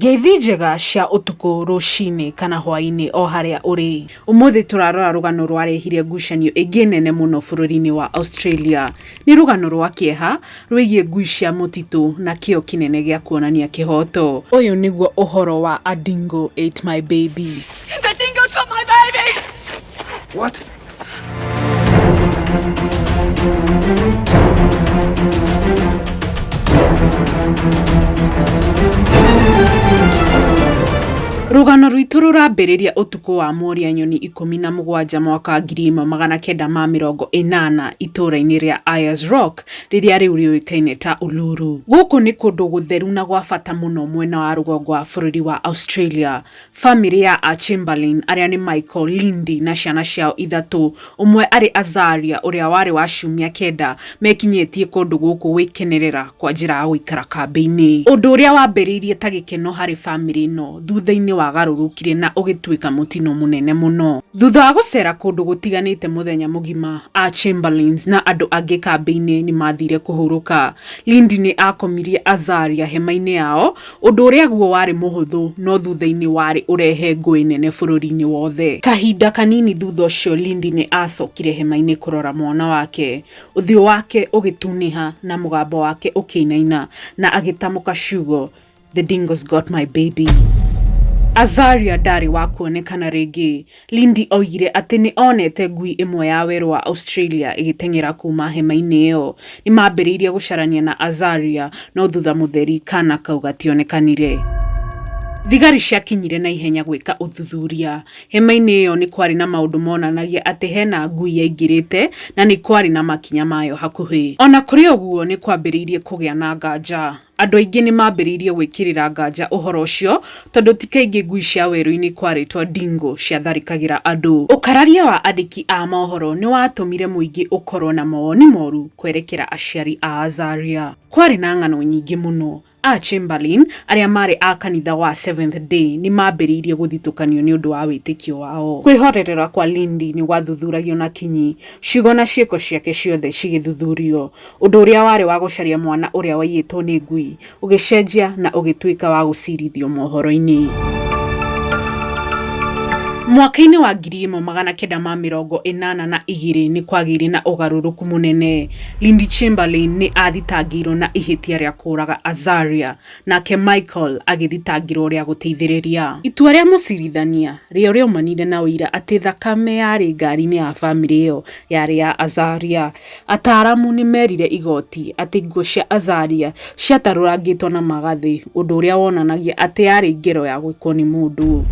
Ngeithi njega cia utuku rucini kana hwaini o haria uri. Umuthi turarora rugano rwarehire ngucanio ingi nene muno bururi-ini wa Australia. Ni rugano rwa kieha rwigie ngui cia mutitu na kio kinene gia kuonania kihoto. Uyu niguo uhoro wa A Dingo Ate My Baby. The dingo took my baby! What? Rugano rwitu rurambiriria utuku wa Moria nyoni 17 mwaka 1980 itura-ini ria Ayers Rock riria riu riuikaine ta Uluru. Guku ni kundu gutheru na gwa bata muno mwena wa rugongo wa bururi wa Australia. Family ya a Chamberlain aria ni Michael, Lindy na ciana ciao ithatu, umwe ari Azaria uria wari wa ciumia kenda, mekinyetie kundu guku wikenerera kwa njira ya guikara kambi-ini. Undu uria wambiriirie ta gikeno hari family no thutha-ini wagarurukire na ugituika mutino munene muno. Thutha wa gucera kundu gutiganite muthenya mugima, a Chamberlains na andu angi kambi-ini ni mathire kuhuruka. Lindy ni akomirie Azaria hema-ini yao, undu uria guo wari muhuthu no thutha-ini wari urehe ngui nene bururi-ini wothe. Kahinda kanini thutha ucio Lindy ni acokire hema-ini kurora mwana wake. Uthiu wake ugituniha na mugambo wake ukinaina na agitamuka ciugo, "The dingo's got my baby." Azaria ndari wa kuonekana ringi. Lindy oigire ati ni onete ngui imwe ya weru wa Australia igitengera kuma hema-ini iyo. Ni mambiriirie gucarania na Azaria no thutha mutheri kana kau gationekanire. Thigari ciakinyire na ihenya gwika uthuthuria. Hema-ini iyo ni kwari na maundu monanagia ati hena ngui yaingirite na ni kwari na makinya mayo hakuhi. Ona kuri uguo ni kwambiriirie kugia na nganja. Andu aingi ni mambiriirie gwikirira nganja uhoro ucio tondu ti kaingi ngui cia weru-ini kwaritwa dingo ciatharikagira andu. Ukararia wa andiki a mohoro ni watumire muingi ukorwo na mawoni moru kwerekera aciari a Azaria. Kwari na ng'ano nyingi muno. A Chamberlain aria mari a kanitha wa Seventh Day ni mambiriirie guthitukanio ni undu wa witikio wao. Kwihorerera kwa Lindy ni gwathuthuragio na kinyi, ciugo na ciiko ciake ciothe cigithuthurio. Undu uria wari wa gucaria mwana uria waiyitwo ni ngui ugicenjia na ugituika wa gucirithio mohoro-ini. Mwaka-ini wa 1982 ni kwagire na ugaruruku munene. Lindy Chamberlain ni athitangirwo na ihitia ria kuraga Azaria, nake Michael agithitangirwo ria guteithiriria. Itua ria mucirithania rio riumanire na uira ati thakame yari ngari-ini ya family iyo yari ya Azaria. Ataramu ni merire igoti ati nguo cia Azaria ciatarurangitwo na magathi, undu uria wonanagia ati yari ngero ya gwikwo ni mundu.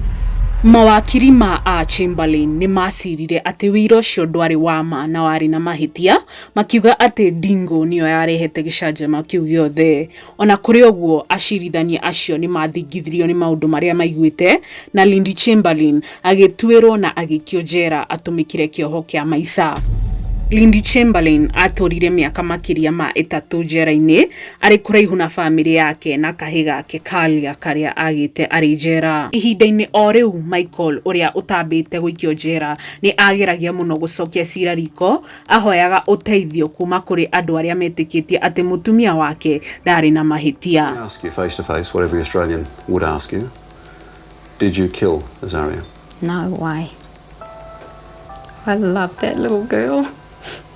Mawakiri ma a Chamberlain ni macirire ati wira ucio ndwari wa ma na wari na mahitia, makiuga ati dingo niyo yarehete gicanjama kiu giothe. Ona kuri uguo acirithania acio ni mathingithirio ni maundu maria maiguite na Lindy Chamberlain agituirwo na agikio njera atumikire kioho kia maica. Lindy Chamberlain aturire miaka makiria ma 3 njera-ini ari kuraihu na family yake na kahi gake Kalia karia agite ari njera. Ihinda-ini o riu Michael uria utambite guikio njera ni ageragia muno gucokia cira riko, ahoyaga uteithio kuma kuri andu aria metikitie ati mutumia wake ndari na mahitia. I ask you face to face what every Australian would ask you. Did you kill Azaria? No way. I love that little girl.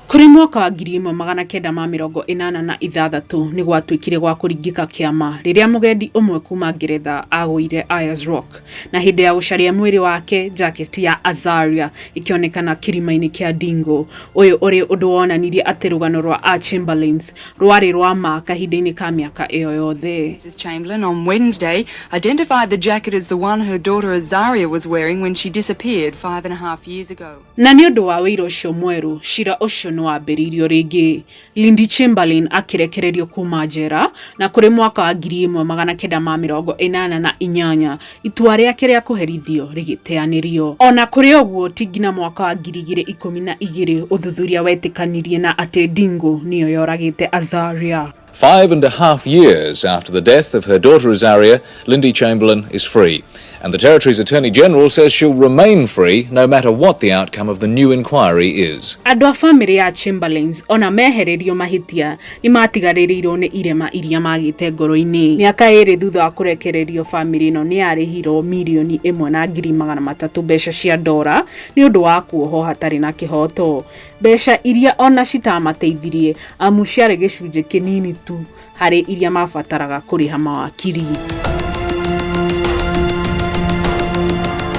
Kuri mwaka wa 1986 ni gwatuikire gwa kuringika kiama riria mugendi umwe kuma Ngeretha agwire Ayers Rock, na hindi ya gucaria mwiri wake jacket ya Azaria ikionekana kirima-ini kia Dingo. Uyu uri undu wonanirie ati rugano rwa a Chamberlains rwari rwa ma kahinda-ini ka miaka iyo yothe. Mrs. Chamberlain on Wednesday identified the jacket as the one her daughter Azaria was wearing when she disappeared 5.5 years ago. Na ni undu wa wira ucio mweru, cira ucio no wambiriirio ringi. Lindy Chamberlain akirekererio kuma njera na kuri mwaka wa 1988 itua riake ria kuherithio rigiteanirio. Ona kuri uguo ti nginya mwaka wa 2012 uthuthuria wetikanirie na ati dingo niyo yoragite Azaria. 5.5 years after the death of her daughter Azaria, Lindy Chamberlain is free. And the Territory's Attorney-General says she'll remain free no matter what the outcome of the new inquiry is. Andũ a bamĩrĩ ya Chamberlains ona mehererio mahitia nĩ matigarĩrĩirwo nĩ irema iria magĩte ngoro-inĩ. Mĩaka ĩrĩ thutha wa kũrekererio, bamĩrĩ ĩno nĩ yarĩhirwo mirioni 1.300 mbeca cia ndora nĩ ũndũ wa kuohwo hatarĩ na kĩhoto. Mbeca iria ona citamateithirie amu ciarĩ gĩcunjĩ kĩnini tu harĩ iria mabataraga kũrĩha mawakiri.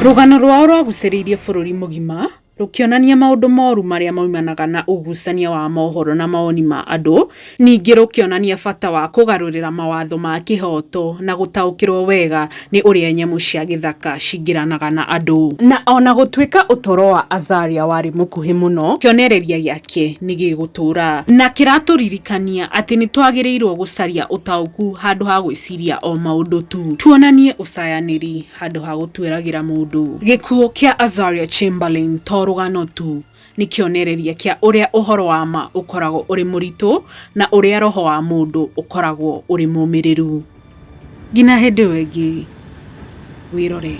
Rũgano rwao rwagucĩrĩirie bũrũri mũgima rũkĩonania maũndũ moru marĩa maumanaga na ũgucania wa mohoro na mawoni ma andũ, ningĩ rũkĩonania bata wa kũgarũrĩra mawatho ma kĩhoto na gũtaũkĩrwo wega nĩ ũrĩa nyamũ cia gĩthaka cingĩranaga na andũ. Na ona gũtuĩka ũtoro wa Azaria warĩ mũkuhĩ mũno, kĩonereria gĩake nĩ gĩgũtũra na kĩratũririkania atĩ nĩ twagĩrĩirwo gũcaria ũtaũku handũ ha gwĩciria o maũndũ tu. Tuonanie ũcayanĩri handũ ha gũtuĩragĩra mũndũ. Gĩkuũ kĩa Azaria Chamberlain rũgano tu nĩ kĩonereria kĩa ũrĩa ũhoro wa ma ũkoragwo ũrĩ mũritũ na ũrĩa roho wa mũndũ ũkoragwo ũrĩ mũmĩrĩru. Nginya hĩndĩ ĩyo ĩngĩ, wĩrore.